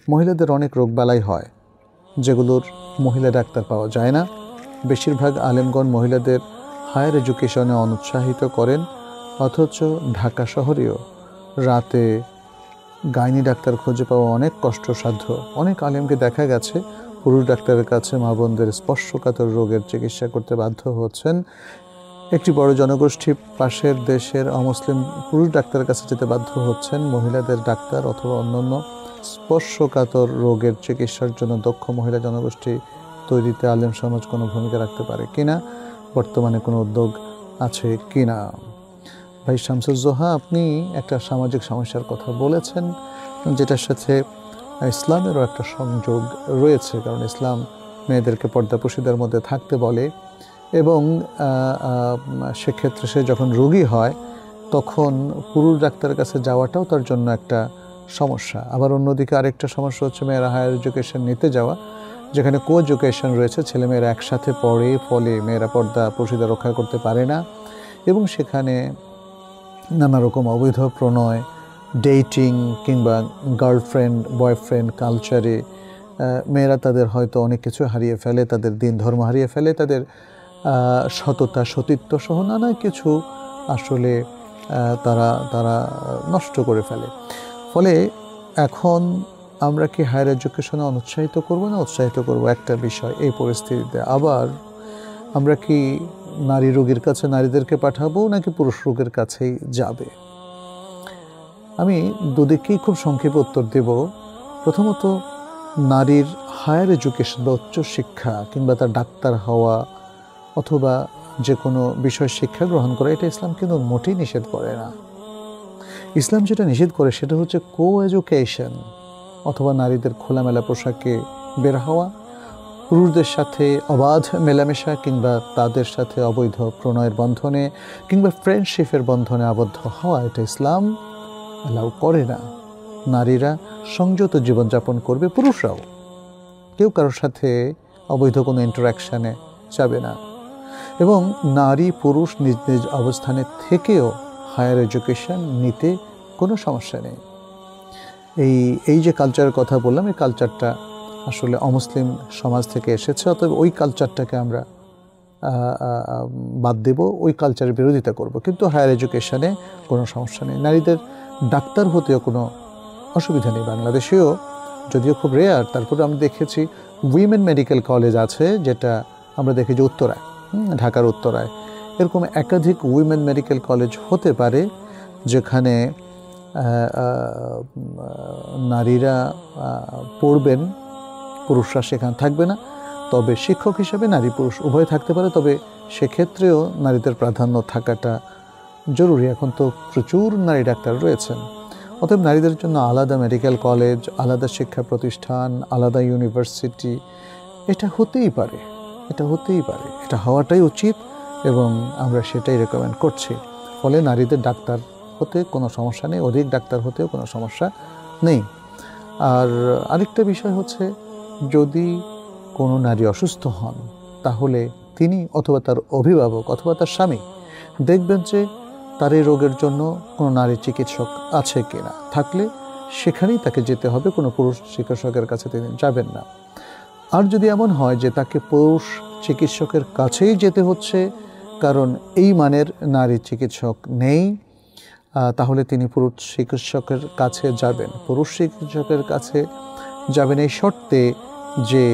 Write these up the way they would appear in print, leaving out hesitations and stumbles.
মহিলাদের অনেক রোগবালাই হয় যেগুলোর মহিলা ডাক্তার পাওয়া যায় না। বেশিরভাগ আলেমগণ মহিলাদের হায়ার এডুকেশনে অনুৎসাহিত করেন, অথচ ঢাকা শহরেও রাতে গাইনি ডাক্তার খুঁজে পাওয়া অনেক কষ্টসাধ্য। অনেক আলেমকে দেখা গেছে পুরুষ ডাক্তারের কাছে মা বোনদের স্পর্শকাতর রোগের চিকিৎসা করতে বাধ্য হচ্ছেন। একটি বড় জনগোষ্ঠী পাশের দেশের অমুসলিম পুরুষ ডাক্তারের কাছে যেতে বাধ্য হচ্ছেন। মহিলাদের ডাক্তার অথবা অন্যান্য স্পর্শকাতর রোগের চিকিৎসার জন্য দক্ষ মহিলা জনগোষ্ঠী তৈরিতে আলেম সমাজ কোনো ভূমিকা রাখতে পারে কিনা, বর্তমানে কোনো উদ্যোগ আছে কিনা? ভাই শামসুজ্জোহা, আপনি একটা সামাজিক সমস্যার কথা বলেছেন যেটার সাথে ইসলামেরও একটা সংযোগ রয়েছে, কারণ ইসলাম মেয়েদেরকে পর্দাপোশিদের মধ্যে থাকতে বলে এবং সেক্ষেত্রে সে যখন রোগী হয় তখন পুরুষ ডাক্তারের কাছে যাওয়াটাও তার জন্য একটা সমস্যা। আবার অন্যদিকে আরেকটা সমস্যা হচ্ছে মেয়েরা হায়ার এডুকেশন নিতে যাওয়া, যেখানে কো এডুকেশন রয়েছে, ছেলেমেয়েরা একসাথে পড়ে, ফলে মেয়েরা পর্দাপোশিদা রক্ষা করতে পারে না এবং সেখানে নানা রকম অবৈধ প্রণয়, ডেটিং কিংবা গার্লফ্রেন্ড বয়ফ্রেন্ড কালচারে মেয়েরা তাদের হয়তো অনেক কিছু হারিয়ে ফেলে, তাদের দিন ধর্ম হারিয়ে ফেলে, তাদের সততা সতীত্ব সহ নানা কিছু আসলে তারা নষ্ট করে ফেলে। ফলে এখন আমরা কি হায়ার এডুকেশনে অনুৎসাহিত করব না উৎসাহিত করব, একটা বিষয় এই পরিস্থিতিতে। আবার আমরা কি নারী রোগীর কাছে নারীদেরকে পাঠাবো নাকি পুরুষ রোগের কাছেই যাবে? আমি দুদিকেই খুব সংক্ষেপে উত্তর দেব। প্রথমত, নারীর হায়ার এডুকেশন বা উচ্চশিক্ষা কিংবা তার ডাক্তার হওয়া অথবা যে কোনো বিষয় শিক্ষা গ্রহণ করা, এটা ইসলাম কিন্তু মোটেই নিষেধ করে না। ইসলাম যেটা নিষেধ করে সেটা হচ্ছে কো এডুকেশন, অথবা নারীদের খোলামেলা পোশাকে বের হওয়া, পুরুষদের সাথে অবাধ মেলামেশা কিংবা তাদের সাথে অবৈধ প্রণয়ের বন্ধনে কিংবা ফ্রেন্ডশিপের বন্ধনে আবদ্ধ হওয়া, এটা ইসলাম অ্যালাউ করে না। নারীরা সংযত জীবনযাপন করবে, পুরুষরাও। কেউ কারোর সাথে অবৈধ কোনো ইন্টারাকশানে যাবে না। এবং নারী পুরুষ নিজ নিজ অবস্থানে থেকেও হায়ার এডুকেশন নিতে কোনো সমস্যা নেই। এই যে কালচারের কথা বললাম, এই কালচারটা আসলে অমুসলিম সমাজ থেকে এসেছে, অতএব ওই কালচারটাকে আমরা বাদ দেব, ওই কালচারের বিরোধিতা করব। কিন্তু হায়ার এডুকেশনে কোনো সমস্যা নেই, নারীদের ডাক্তার হতেও কোনো অসুবিধা নেই। বাংলাদেশেও যদিও খুব রেয়ার, তারপরে আমরা দেখেছি উইমেন মেডিকেল কলেজ আছে, যেটা আমরা দেখেছি উত্তরায়, ঢাকার উত্তরায়। এরকম একাধিক উইমেন মেডিকেল কলেজ হতে পারে যেখানে নারীরা পড়বেন, পুরুষরা সেখানে থাকবে না। তবে শিক্ষক হিসেবে নারী পুরুষ উভয় থাকতে পারে, তবে সেক্ষেত্রেও নারীদের প্রাধান্য থাকাটা জরুরি। এখন তো প্রচুর নারী ডাক্তার রয়েছেন। অতএব নারীদের জন্য আলাদা মেডিকেল কলেজ, আলাদা শিক্ষা প্রতিষ্ঠান, আলাদা ইউনিভার্সিটি, এটা হতেই পারে, এটা হওয়াটাই উচিত এবং আমরা সেটাই রেকমেন্ড করছি। ফলে নারীদের ডাক্তার হতে কোনো সমস্যা নেই, অধিক ডাক্তার হতেও কোনো সমস্যা নেই। আর আরেকটা বিষয় হচ্ছে, যদি কোনো নারী অসুস্থ হন তাহলে তিনি অথবা তার অভিভাবক অথবা তার স্বামী দেখবেন যে তার এই রোগের জন্য কোনো নারী চিকিৎসক আছে কিনা। থাকলে সেখানেই তাকে যেতে হবে, কোনো পুরুষ চিকিৎসকের কাছে তিনি যাবেন না। আর যদি এমন হয় যে তাকে পুরুষ চিকিৎসকের কাছেই যেতে হচ্ছে কারণ এই মানের নারী চিকিৎসক নেই, তাহলে তিনি পুরুষ চিকিৎসকের কাছে যাবেন। পুরুষ চিকিৎসকের কাছে যাবেন এই শর্তে যে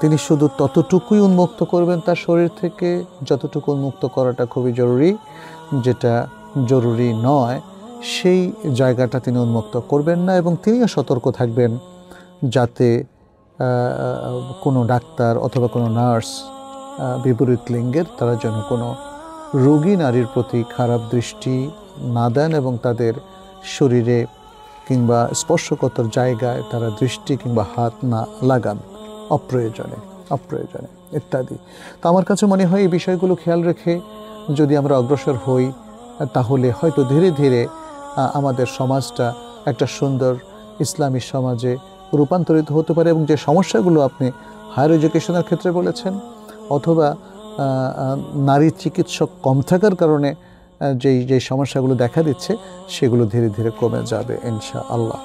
তিনি শুধু ততটুকুই উন্মুক্ত করবেন তার শরীর থেকে যতটুকু উন্মুক্ত করাটা খুবই জরুরি, যেটা জরুরি নয় সেই জায়গাটা তিনি উন্মুক্ত করবেন না। এবং তিনিও সতর্ক থাকবেন যাতে কোনো ডাক্তার অথবা কোনো নার্স বিপরীত লিঙ্গের তারা যেন কোনো রোগী নারীর প্রতি খারাপ দৃষ্টি না দেন এবং তাদের শরীরে কিংবা স্পর্শকাতর জায়গায় তারা দৃষ্টি কিংবা হাত না লাগান অপ্রয়োজনে ইত্যাদি। তো আমার কাছে মনে হয় এই বিষয়গুলো খেয়াল রেখে যদি আমরা অগ্রসর হই তাহলে হয়তো ধীরে ধীরে আমাদের সমাজটা একটা সুন্দর ইসলামী সমাজে রূপান্তরিত হতে পারে। এবং যে সমস্যাগুলো আপনি হায়ার এডুকেশনের ক্ষেত্রে বলেছেন অথবা নারী চিকিৎসক কম থাকার কারণে যেই সমস্যাগুলো দেখা দিচ্ছে সেগুলো ধীরে ধীরে কমে যাবে ইনশাআল্লাহ।